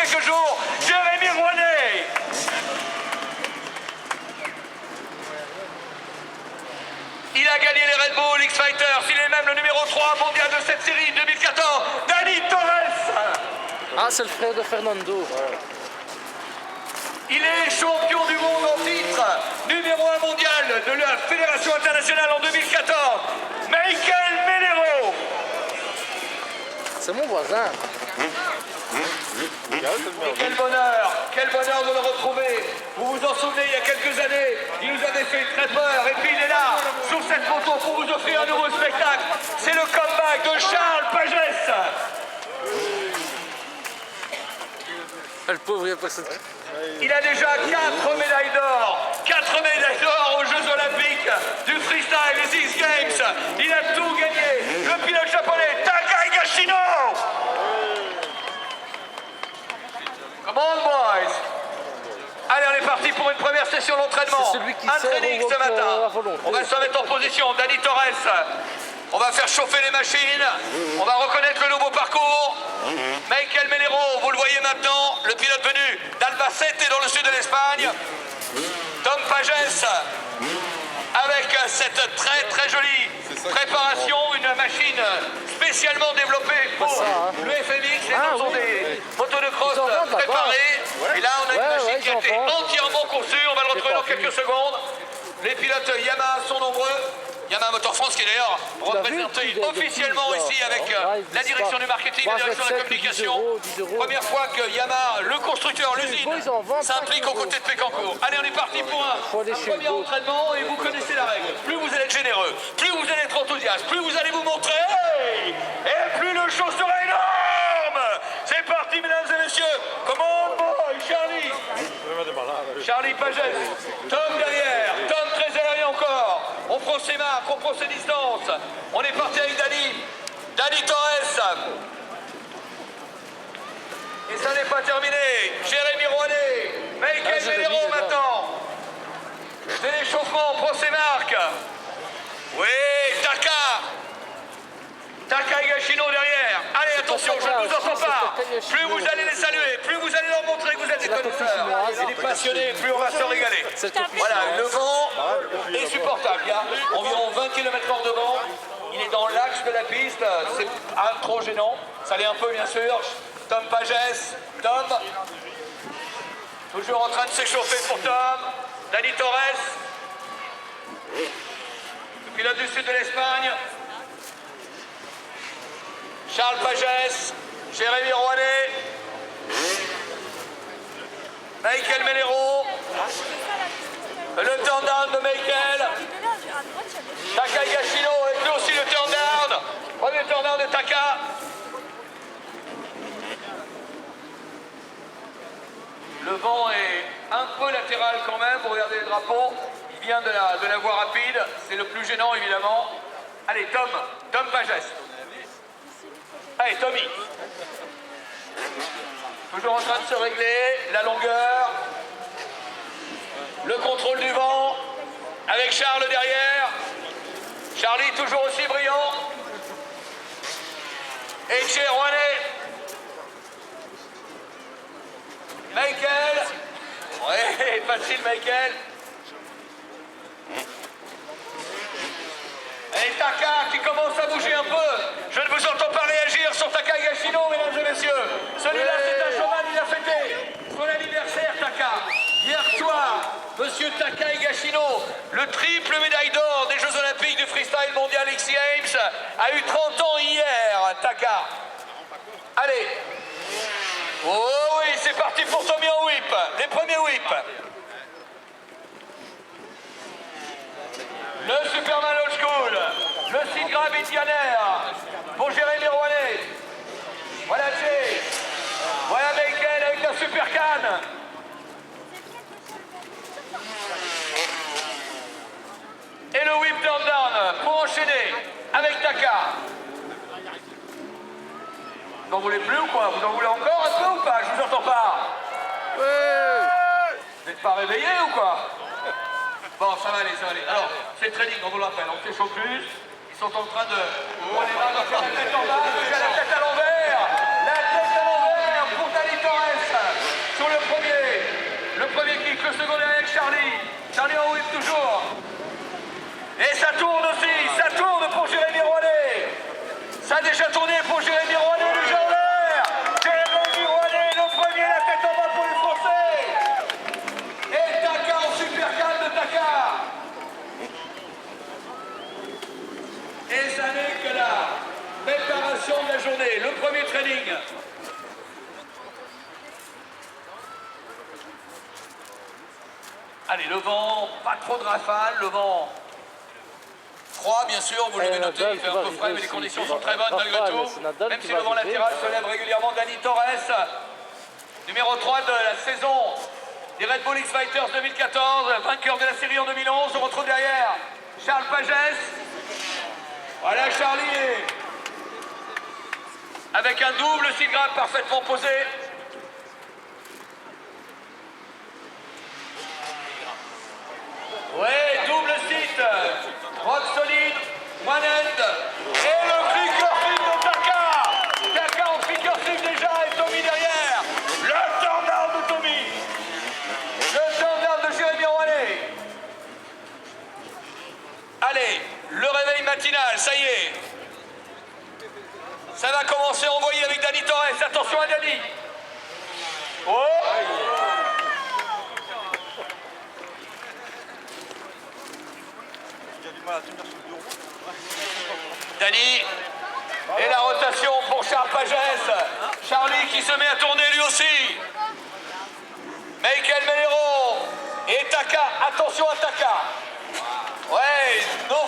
quelques jours, Jérémy Rouanet. Il a gagné les Red Bull X-Fighters, il est même le numéro 3 mondial de cette série 2014, Dani Torres. Ah, c'est le frère de Fernando. Ouais. Il est champion du monde en titre, numéro 1 mondial de la Fédération internationale en 2014, Michael Melero. C'est mon voisin. Et quel bonheur de le retrouver. Vous vous en souvenez, il y a quelques années, il nous avait fait très peur. Et puis il est là, sur cette photo, pour vous offrir un nouveau spectacle. C'est le comeback de Charles Pagès. Le pauvre, il n'y a personne. Il a déjà 4 médailles d'or. 4 médailles d'or aux Jeux Olympiques du freestyle, les X Games. Il a tout gagné. Le pilote japonais, Taka Higashino. Come on, boys. Allez, on est parti pour une première session d'entraînement. Un training ce matin. On va se mettre en position. Dani Torres. On va faire chauffer les machines. On va reconnaître le nouveau parcours. Michael Melero, vous le voyez maintenant, le pilote venu d'Albacete dans le sud de l'Espagne. Tom Pagès, avec cette très jolie préparation, une machine spécialement développée pour le FMX. Ce sont des motos de cross préparées. Et là, on a une machine qui a été entièrement conçue. On va le retrouver dans quelques secondes. Les pilotes Yamaha sont nombreux. Yamaha Motor France qui est d'ailleurs représenté officiellement ici avec la direction du marketing, la direction de la communication. Première fois que Yamaha, le constructeur, l'usine, s'implique aux côtés de Pécancourt. Allez, on est parti pour un premier entraînement et vous connaissez la règle. Plus vous allez être généreux, plus vous allez être enthousiaste, plus vous allez vous montrer et plus le show sera énorme. C'est parti, mesdames et messieurs. Come on, boy, Charlie. Charlie Pagès, Tom derrière, Tom très aérien encore. On prend ses marques, on prend ses distances. On est parti avec Dani Torres. Et ça n'est pas terminé. Jérémy Rouanet, Michael Melero maintenant. C'est l'échauffement, on prend ses marques. Oui, Taka Higashino derrière. Allez, attention, je ne vous entends pas. Plus vous allez les saluer, plus vous allez leur montrer que vous êtes des connaisseurs et des passionnés, plus on va se régaler. Voilà, le vent est supportable. Il y a environ 20 km/h de vent. Il est dans l'axe de la piste. C'est trop gênant. Ça l'est un peu, bien sûr. Tom Pagès. Tom. Toujours en train de s'échauffer pour Tom. Dani Torres. Le pilote du sud de l'Espagne. Charles Pagès, Jérémy Rouanet, Michael Melero, le turn down de Michael, Taka Higashino avec lui aussi le turn down, premier turn down de Taka. Le vent est un peu latéral quand même, vous regardez le drapeau, il vient de la voie rapide, c'est le plus gênant évidemment. Allez, Tom Pagès. Allez, Tommy. Toujours en train de se régler, la longueur, le contrôle du vent, avec Charles derrière. Charlie toujours aussi brillant. Et chez Rouanet. Michael. Ouais, facile Michael. Et Taka qui commence à bouger un peu. Je ne vous entends pas réagir sur Taka Higashino, mesdames et messieurs. Celui-là, c'est un cheval, il a fêté son anniversaire, Taka. Hier soir, monsieur Taka Higashino, le triple médaille d'or des Jeux Olympiques du freestyle mondial X Games, a eu 30 ans hier, Taka. Allez. Oh oui, c'est parti pour Tommy en whip. Les premiers whips. Le Superman Old School, le Sid Grab Indianaire pour Jérémy Rouanet. Voilà Jay. Voilà Michael avec la Super Can. Et le whip turn down pour enchaîner avec Taka. Vous n'en voulez plus ou quoi? Vous en voulez encore un peu ou pas? Je vous entends pas. Vous n'êtes pas réveillé ou quoi? Bon, ça va aller, ça va aller. Alors, c'est training, on vous le rappelle, on s'échauffe plus. Ils sont en train de... On est là, on fait la tête en bas, la tête à l'envers. La tête à l'envers pour Dani Torres. training. Allez, le vent, pas trop de rafale, le vent froid, bien sûr, vous l'avez noté, il fait un peu frais, mais les conditions sont très bonnes malgré tout. Même si le vent latéral se lève régulièrement, Dani Torres, numéro 3 de la saison des Red Bull X-Fighters 2014, vainqueur de la série en 2011. On retrouve derrière Charles Pagès. Voilà Charlie, avec un double seat grab parfaitement posé. Ouais, double seat, rock solide, one end, et le clicker flip de Taka. Taka en clicker flip déjà, et Tommy derrière. Le turn-down de Tommy. Le turn-down de Jérémy Rouanet. Allez, le réveil matinal, ça y est. Ça va commencer à envoyer avec Dani Torres. Attention à Dani. Oh! Dani. Et la rotation pour Charles Pagès. Charlie qui se met à tourner lui aussi. Michael Melero. Et Taka. Attention à Taka. Ouais, no